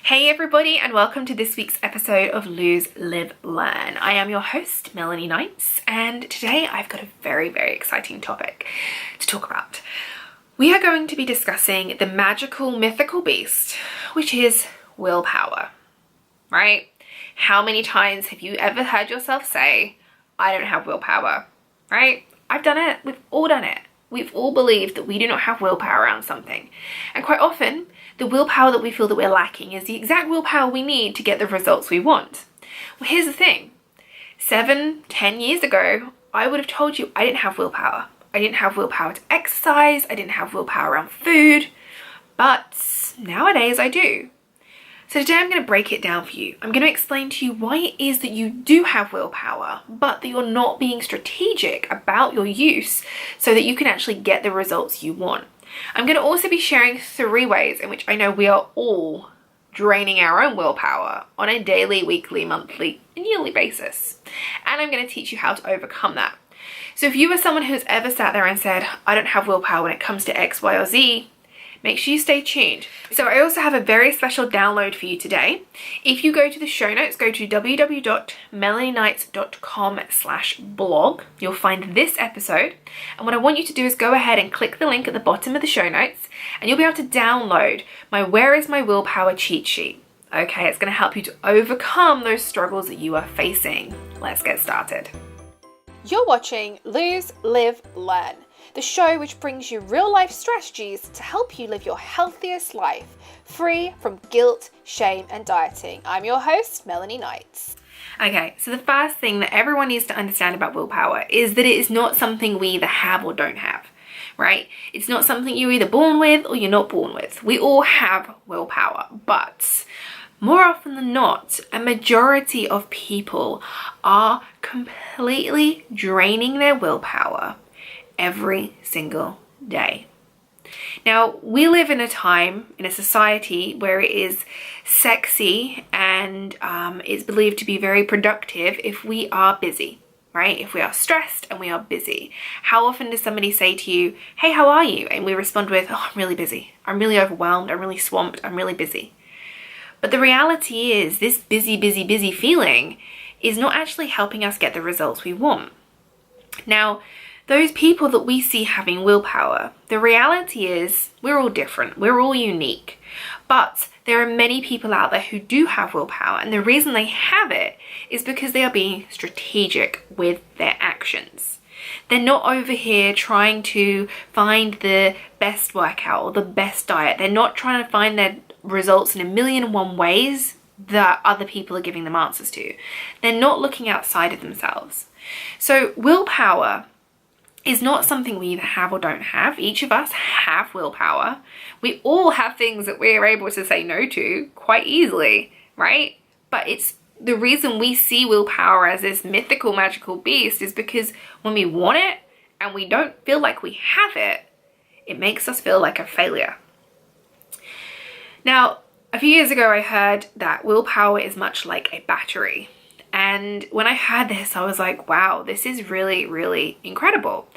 Hey everybody, and welcome to this week's episode of Lose, Live, Learn. I am your host, Melanie Knights, and today I've got a very exciting topic to talk about. We are going to be discussing the magical, mythical beast, which is willpower, right? How many times have you ever heard yourself say, I don't have willpower, right? I've done it. We've all done it. We've all believed that we do not have willpower around something. And quite often, the willpower that we feel that we're lacking is the exact willpower we need to get the results we want. Well, here's the thing. 7, 10 years ago, I would have told you I didn't have willpower. I didn't have willpower to exercise. I didn't have willpower around food. But nowadays I do. So today I'm going to break it down for you. I'm going to explain to you why it is that you do have willpower, but that you're not being strategic about your use so that you can actually get the results you want. I'm going to also be sharing 3 ways in which I know we are all draining our own willpower on a daily, weekly, monthly, and yearly basis. And I'm going to teach you how to overcome that. So if you are someone who's ever sat there and said, I don't have willpower when it comes to X, Y, or Z, make sure you stay tuned. So I also have a very special download for you today. If you go to the show notes, go to www.melanieknights.com/blog. You'll find this episode. And what I want you to do is go ahead and click the link at the bottom of the show notes, and you'll be able to download my Where is My Willpower cheat sheet. Okay, it's going to help you to overcome those struggles that you are facing. Let's get started. You're watching Lose, Live, Learn, the show which brings you real-life strategies to help you live your healthiest life, free from guilt, shame, and dieting. I'm your host, Melanie Knights. Okay, so the first thing that everyone needs to understand about willpower is that it is not something we either have or don't have, right? It's not something you're either born with or you're not born with. We all have willpower, but more often than not, a majority of people are completely draining their willpower every single day. Now, we live in a time, in a society where it is sexy and it's believed to be very productive if we are busy, right? If we are stressed and we are busy. How often does somebody say to you, hey, how are you? And we respond with, oh, I'm really busy. I'm really overwhelmed. I'm really swamped. I'm really busy. But the reality is this busy feeling is not actually helping us get the results we want. Now, those people that we see having willpower, the reality is we're all different. We're all unique. But there are many people out there who do have willpower. And the reason they have it is because they are being strategic with their actions. They're not over here trying to find the best workout or the best diet. They're not trying to find their results in 1,000,001 ways that other people are giving them answers to. They're not looking outside of themselves. So willpower is not something we either have or don't have. Each of us have willpower. We all have things that we're able to say no to quite easily, right? But it's the reason we see willpower as this mythical, magical beast is because when we want it and we don't feel like we have it, it makes us feel like a failure. Now, a few years ago, I heard that willpower is much like a battery. And when I heard this, I was like, wow, this is really incredible.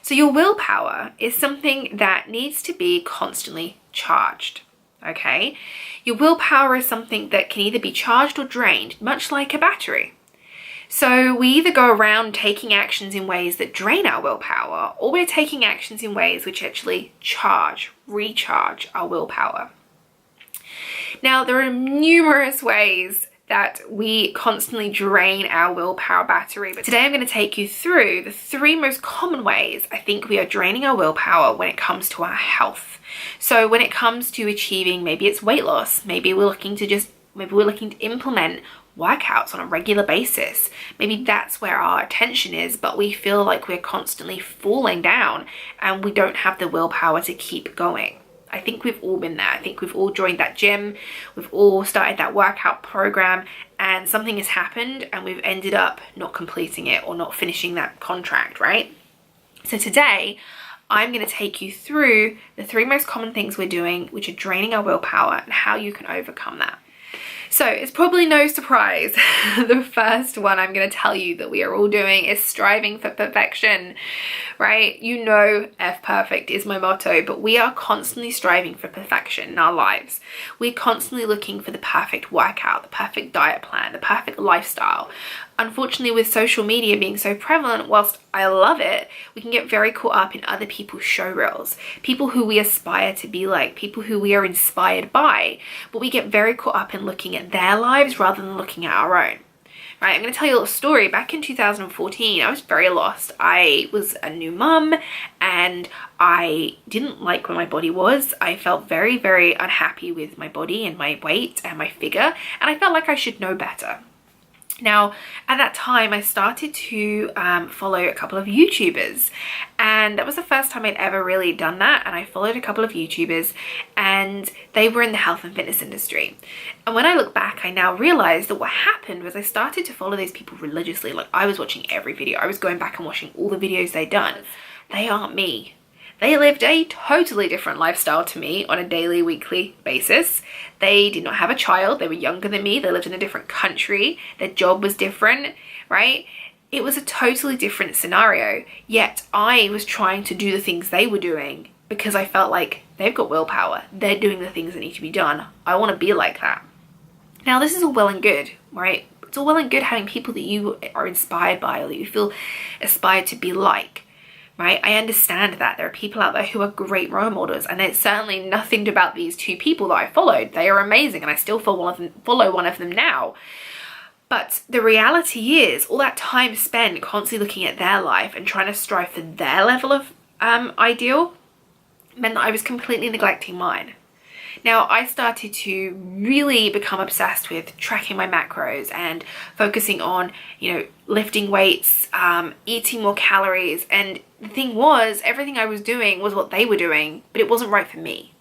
So your willpower is something that needs to be constantly charged, okay? Your willpower is something that can either be charged or drained, much like a battery. So we either go around taking actions in ways that drain our willpower, or we're taking actions in ways which actually recharge our willpower. Now, there are numerous ways that we constantly drain our willpower battery, but today I'm going to take you through the 3 most common ways I think we are draining our willpower when it comes to our health. So when it comes to achieving, maybe it's weight loss, maybe we're looking to implement workouts on a regular basis. Maybe that's where our attention is, but we feel like we're constantly falling down and we don't have the willpower to keep going. I think we've all been there. I think we've all joined that gym. We've all started that workout program and something has happened and we've ended up not completing it or not finishing that contract, right? So today, I'm going to take you through the 3 most common things we're doing which are draining our willpower and how you can overcome that. So it's probably no surprise the first one I'm going to tell you that we are all doing is striving for perfection, right? You know, F perfect is my motto, but we are constantly striving for perfection in our lives. We're constantly looking for the perfect workout, the perfect diet plan, the perfect lifestyle. Unfortunately, with social media being so prevalent, whilst I love it, we can get very caught up in other people's show reels, people who we aspire to be like, people who we are inspired by, but we get very caught up in looking at their lives rather than looking at our own. Right, I'm going to tell you a little story. Back in 2014, I was very lost. I was a new mum and I didn't like where my body was. I felt very, very unhappy with my body and my weight and my figure, and I felt like I should know better. Now, at that time, I started to follow a couple of YouTubers, and that was the first time I'd ever really done that. And I followed a couple of YouTubers, and they were in the health and fitness industry. And when I look back, I now realize that what happened was I started to follow these people religiously. Like, I was watching every video. I was going back and watching all the videos they'd done. They aren't me. They lived a totally different lifestyle to me on a daily, weekly basis. They did not have a child. They were younger than me. They lived in a different country. Their job was different, right? It was a totally different scenario. Yet I was trying to do the things they were doing because I felt like they've got willpower. They're doing the things that need to be done. I want to be like that. Now, this is all well and good, right? It's all well and good having people that you are inspired by or that you feel aspired to be like. Right? I understand that there are people out there who are great role models, and it's certainly nothing about these two people that I followed. They are amazing, and I still follow one of them now. But the reality is, all that time spent constantly looking at their life and trying to strive for their level of ideal meant that I was completely neglecting mine. Now, I started to really become obsessed with tracking my macros and focusing on, lifting weights, eating more calories. And the thing was, everything I was doing was what they were doing, but it wasn't right for me.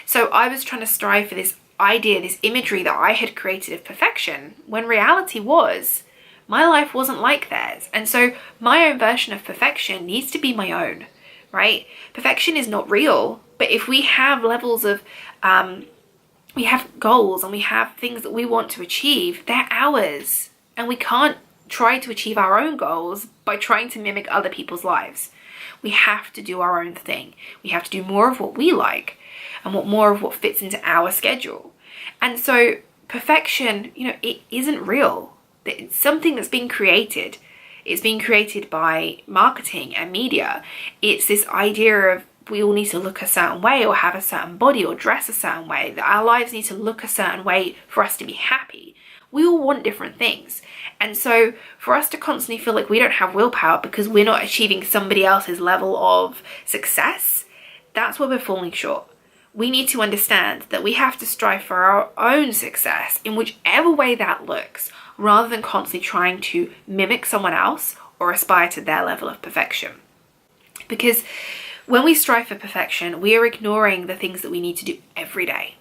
So I was trying to strive for this idea, this imagery that I had created of perfection, when reality was, my life wasn't like theirs. And so my own version of perfection needs to be my own, right? Perfection is not real, but if we have levels of, we have goals and we have things that we want to achieve, they're ours. And we can't try to achieve our own goals by trying to mimic other people's lives. We have to do our own thing. We have to do more of what we like and more of what fits into our schedule. And so perfection, it isn't real. It's something that's being created. It's being created by marketing and media. It's this idea of we all need to look a certain way or have a certain body or dress a certain way, that our lives need to look a certain way for us to be happy. We all want different things. And so for us to constantly feel like we don't have willpower because we're not achieving somebody else's level of success, that's where we're falling short. We need to understand that we have to strive for our own success in whichever way that looks, rather than constantly trying to mimic someone else or aspire to their level of perfection. Because when we strive for perfection, we are ignoring the things that we need to do every day,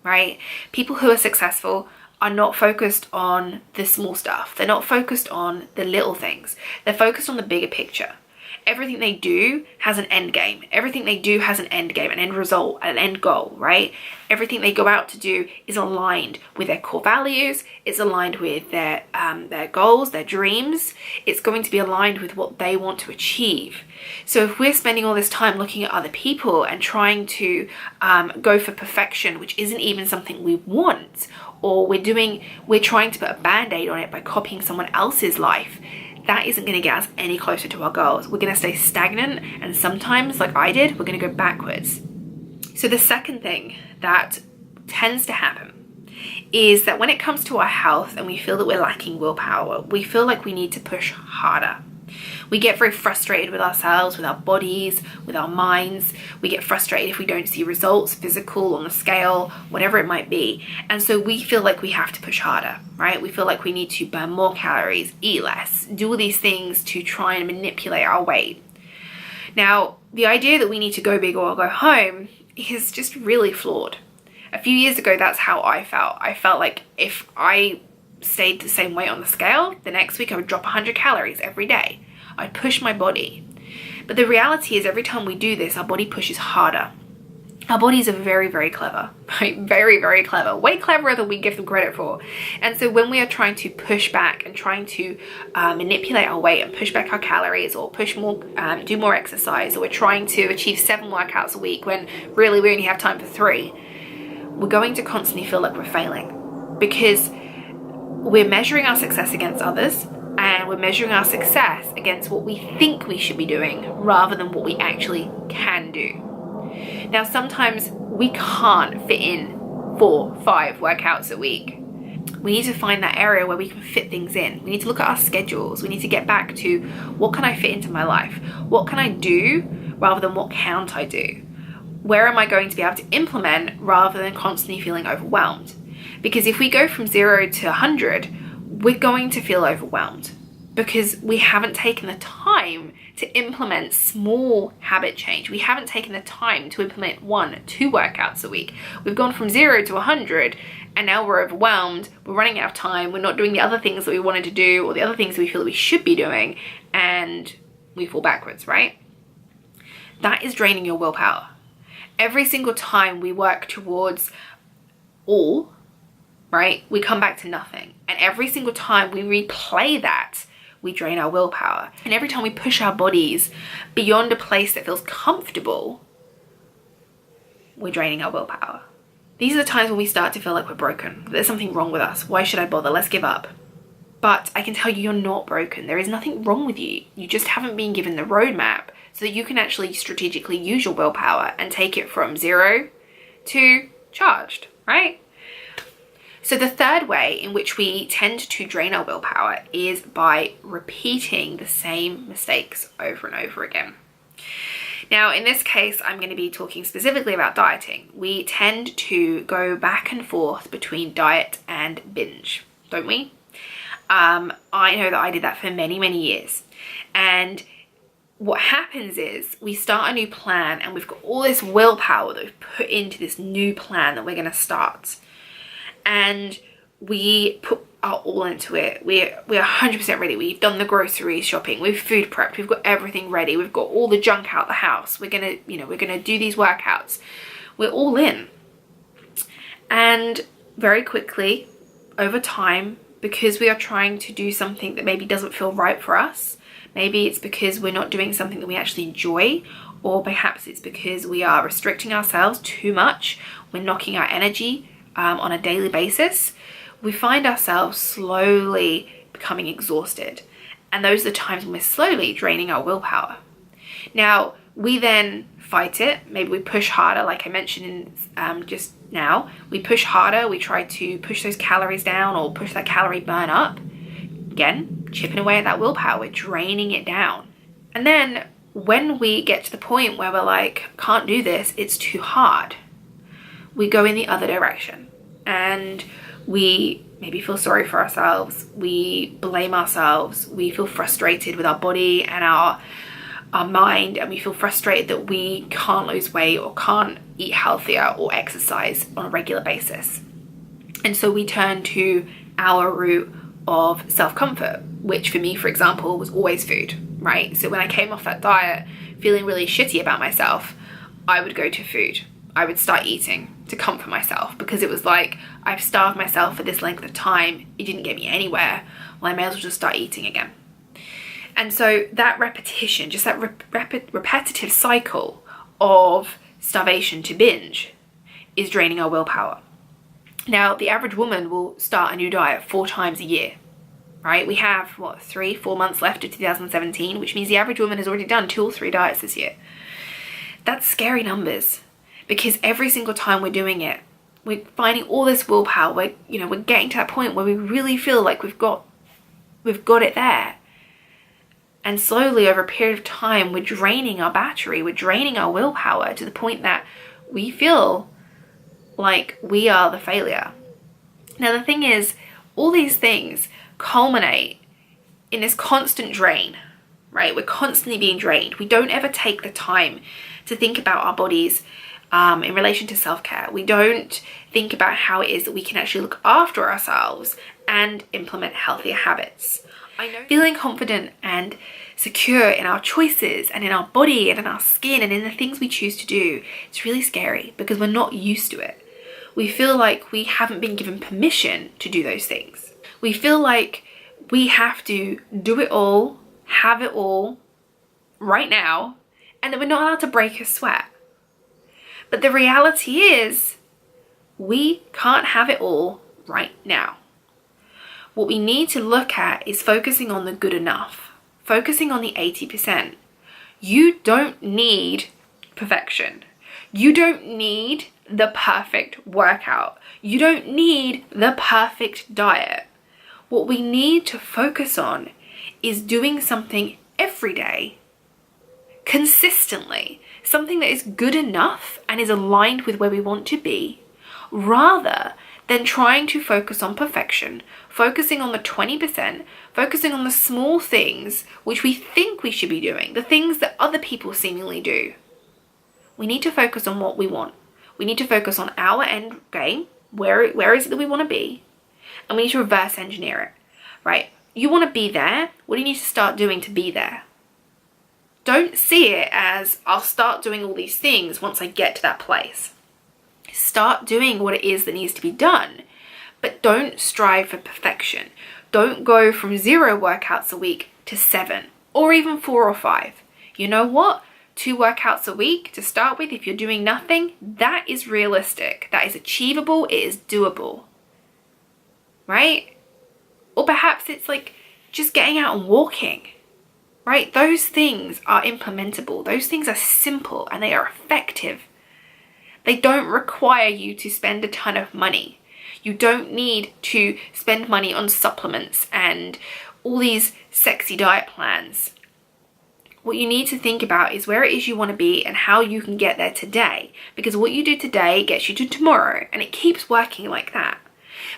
right? People who are successful are not focused on the small stuff. They're not focused on the little things. They're focused on the bigger picture. Everything they do has an end game. Everything they do has an end game, an end result, an end goal, right? Everything they go out to do is aligned with their core values. It's aligned with their goals, their dreams. It's going to be aligned with what they want to achieve. So if we're spending all this time looking at other people and trying to go for perfection, which isn't even something we want, or we're trying to put a band-aid on it by copying someone else's life, that isn't going to get us any closer to our goals. We're going to stay stagnant, and sometimes, like I did, we're going to go backwards. So the second thing that tends to happen is that when it comes to our health and we feel that we're lacking willpower, we feel like we need to push harder. We get very frustrated with ourselves, with our bodies, with our minds. We get frustrated if we don't see results, physical, on the scale, whatever it might be. And so we feel like we have to push harder, right? We feel like we need to burn more calories, eat less, do all these things to try and manipulate our weight. Now, the idea that we need to go big or go home is just really flawed. A few years ago, that's how I felt. I felt like if I stayed the same weight on the scale, the next week I would drop 100 calories every day. I'd push my body. But the reality is every time we do this, our body pushes harder. Our bodies are very, very clever, right? Very, very clever, way cleverer than we give them credit for. And so when we are trying to push back and trying to manipulate our weight and push back our calories, or push more, do more exercise, or we're trying to achieve 7 workouts a week when really we only have time for 3, we're going to constantly feel like we're failing, because we're measuring our success against others, and we're measuring our success against what we think we should be doing rather than what we actually can do. Now, sometimes we can't fit in 4, 5 workouts a week. We need to find that area where we can fit things in. We need to look at our schedules. We need to get back to, what can I fit into my life? What can I do rather than what can't I do? Where am I going to be able to implement rather than constantly feeling overwhelmed? Because if we go from 0 to 100, we're going to feel overwhelmed, because we haven't taken the time to implement small habit change. We haven't taken the time to implement 1, 2 workouts a week. We've gone from 0 to 100, and now we're overwhelmed. We're running out of time. We're not doing the other things that we wanted to do, or the other things that we feel that we should be doing, and we fall backwards, right? That is draining your willpower. Every single time we work towards all, right, we come back to nothing. And every single time we replay that, we drain our willpower. And every time we push our bodies beyond a place that feels comfortable, we're draining our willpower. These are the times when we start to feel like we're broken. There's something wrong with us. Why should I bother? Let's give up. But I can tell you, you're not broken. There is nothing wrong with you. You just haven't been given the roadmap so that you can actually strategically use your willpower and take it from 0 to charged, right? So the third way in which we tend to drain our willpower is by repeating the same mistakes over and over again. Now, in this case, I'm going to be talking specifically about dieting. We tend to go back and forth between diet and binge, don't we? I know that I did that for many, many years. And what happens is we start a new plan, and we've got all this willpower that we've put into this new plan that we're going to start. And we put our all into it. We're 100% ready. We've done the grocery shopping. We've food prepped. We've got everything ready. We've got all the junk out the house. We're gonna do these workouts. We're all in. And very quickly, over time, because we are trying to do something that maybe doesn't feel right for us, maybe it's because we're not doing something that we actually enjoy, or perhaps it's because we are restricting ourselves too much. We're knocking our energy on a daily basis. We find ourselves slowly becoming exhausted. And those are the times when we're slowly draining our willpower. Now, we then fight it. Maybe we push harder, like I mentioned just now. We push harder. We try to push those calories down, or push that calorie burn up. Again, chipping away at that willpower. We're draining it down. And then when we get to the point where we're like, can't do this, it's too hard, we go in the other direction. And we maybe feel sorry for ourselves. We blame ourselves. We feel frustrated with our body and our mind, and we feel frustrated that we can't lose weight, or can't eat healthier, or exercise on a regular basis. And so we turn to our route of self-comfort, which for me, for example, was always food, right? So when I came off that diet feeling really shitty about myself, I would go to food. I would start eating to comfort myself, because it was like, I've starved myself for this length of time. It didn't get me anywhere. Well, I may as well just start eating again. And so that repetition, just that repetitive cycle of starvation to binge, is draining our willpower. Now, the average woman will start a new diet 4 times a year, right? We have, 3-4 months left of 2017, which means the average woman has already done 2 or 3 diets this year. That's scary numbers. Because every single time we're doing it, we're finding all this willpower. We're getting to that point where we really feel like we've got it there. And slowly, over a period of time, we're draining our battery. We're draining our willpower to the point that we feel like we are the failure. Now, the thing is, all these things culminate in this constant drain, right? We're constantly being drained. We don't ever take the time to think about our bodies in relation to self-care. We don't think about how it is that we can actually look after ourselves and implement healthier habits. Feeling confident and secure in our choices and in our body and in our skin and in the things we choose to do, it's really scary because we're not used to it. We feel like we haven't been given permission to do those things. We feel like we have to do it all, have it all right now, and that we're not allowed to break a sweat. But the reality is, we can't have it all right now. What we need to look at is focusing on the good enough, focusing on the 80%. You don't need perfection. You don't need the perfect workout. You don't need the perfect diet. What we need to focus on is doing something every day, consistently, something that is good enough and is aligned with where we want to be, rather than trying to focus on perfection, focusing on the 20%, focusing on the small things which we think we should be doing, the things that other people seemingly do. We need to focus on what we want. We need to focus on our end game. Where is it that we want to be? And we need to reverse engineer it, right? You want to be there. What do you need to start doing to be there? Don't see it as, I'll start doing all these things once I get to that place. Start doing what it is that needs to be done, but don't strive for perfection. Don't go from 0 workouts a week to 7 or even 4 or 5. You know what? 2 workouts a week to start with, if you're doing nothing, that is realistic. That is achievable. It is doable, right? Or perhaps it's like just getting out and walking, right? Those things are implementable. Those things are simple and they are effective. They don't require you to spend a ton of money. You don't need to spend money on supplements and all these sexy diet plans. What you need to think about is where it is you want to be and how you can get there today. Because what you do today gets you to tomorrow, and it keeps working like that.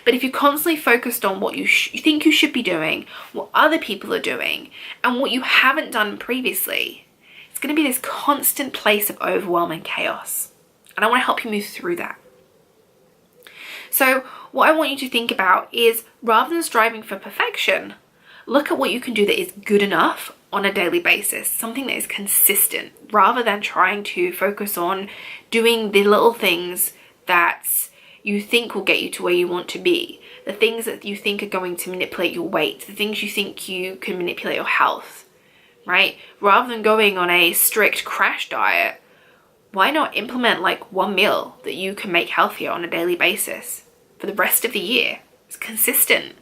But if you're constantly focused on what you think you should be doing, what other people are doing, and what you haven't done previously, it's going to be this constant place of overwhelm and chaos. And I want to help you move through that. So what I want you to think about is, rather than striving for perfection, look at what you can do that is good enough on a daily basis, something that is consistent, rather than trying to focus on doing the little things that you think will get you to where you want to be, the things that you think are going to manipulate your weight, the things you think you can manipulate your health, right? Rather than going on a strict crash diet, why not implement like one meal that you can make healthier on a daily basis for the rest of the year? It's consistent.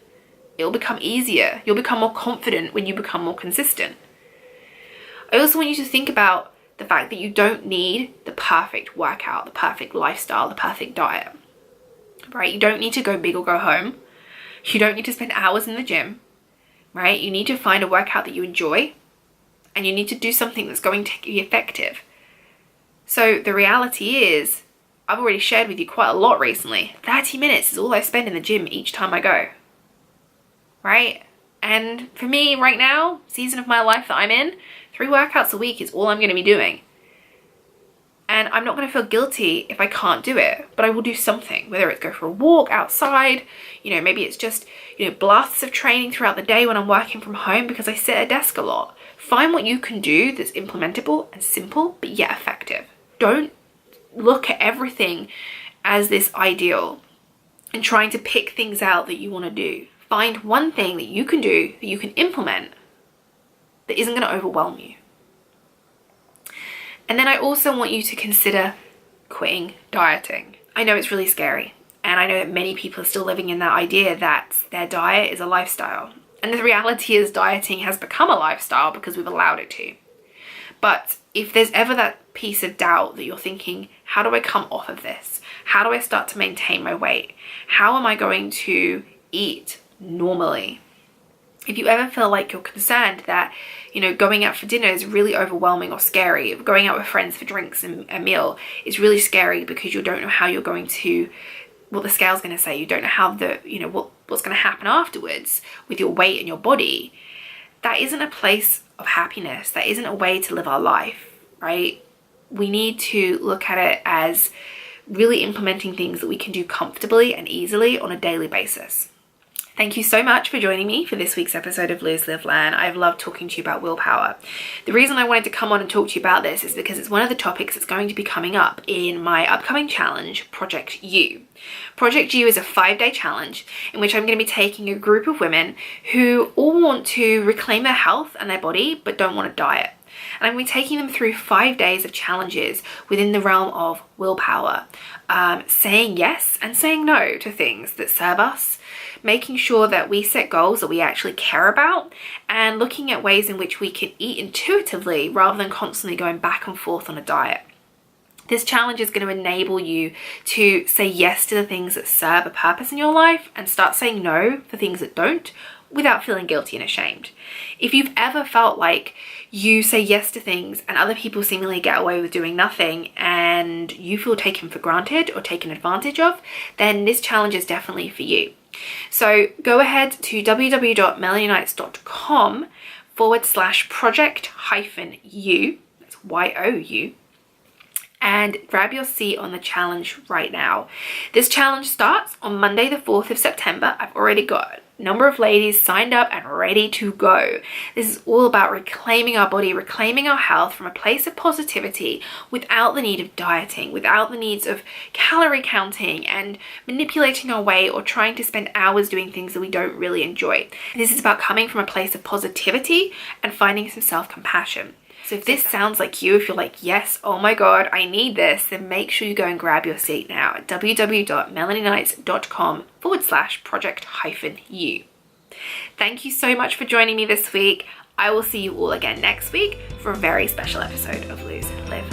It'll become easier. You'll become more confident when you become more consistent. I also want you to think about the fact that you don't need the perfect workout, the perfect lifestyle, the perfect diet, right? You don't need to go big or go home. You don't need to spend hours in the gym, right? You need to find a workout that you enjoy, and you need to do something that's going to be effective. So the reality is, I've already shared with you quite a lot recently. 30 minutes is all I spend in the gym each time I go, right? And for me right now, season of my life that I'm in, 3 workouts a week is all I'm going to be doing. And I'm not going to feel guilty if I can't do it, but I will do something, whether it's go for a walk outside, maybe it's just, blasts of training throughout the day when I'm working from home because I sit at a desk a lot. Find what you can do that's implementable and simple, but yet effective. Don't look at everything as this ideal and trying to pick things out that you want to do. Find one thing that you can do, that you can implement, that isn't going to overwhelm you. And then I also want you to consider quitting dieting. I know it's really scary, and I know that many people are still living in that idea that their diet is a lifestyle. And the reality is, dieting has become a lifestyle because we've allowed it to. But if there's ever that piece of doubt that you're thinking, how do I come off of this? How do I start to maintain my weight? How am I going to eat normally? If you ever feel like you're concerned that, going out for dinner is really overwhelming or scary, if going out with friends for drinks and a meal is really scary because you don't know how you're going to, what the scale's going to say, you don't know how what's going to happen afterwards with your weight and your body, that isn't a place of happiness. That isn't a way to live our life, right? We need to look at it as really implementing things that we can do comfortably and easily on a daily basis. Thank you so much for joining me for this week's episode of Lose, Live, Learn. I've loved talking to you about willpower. The reason I wanted to come on and talk to you about this is because it's one of the topics that's going to be coming up in my upcoming challenge, Project U. Project U is a 5-day challenge in which I'm going to be taking a group of women who all want to reclaim their health and their body but don't want to diet. And I'm going to be taking them through 5 days of challenges within the realm of willpower, saying yes and saying no to things that serve us, making sure that we set goals that we actually care about, and looking at ways in which we can eat intuitively rather than constantly going back and forth on a diet. This challenge is going to enable you to say yes to the things that serve a purpose in your life and start saying no for things that don't, without feeling guilty and ashamed. If you've ever felt like you say yes to things and other people seemingly get away with doing nothing and you feel taken for granted or taken advantage of, then this challenge is definitely for you. So go ahead to www.melanienites.com/project-u, that's YOU, and grab your seat on the challenge right now. This challenge starts on Monday the 4th of September. I've already got a number of ladies signed up and ready to go. This is all about reclaiming our body, reclaiming our health from a place of positivity without the need of dieting, without the needs of calorie counting and manipulating our weight or trying to spend hours doing things that we don't really enjoy. This is about coming from a place of positivity and finding some self-compassion. So if this sounds like you, if you're like, yes, oh my God, I need this, then make sure you go and grab your seat now at www.melanienites.com/project-u. Thank you so much for joining me this week. I will see you all again next week for a very special episode of Lose, Live,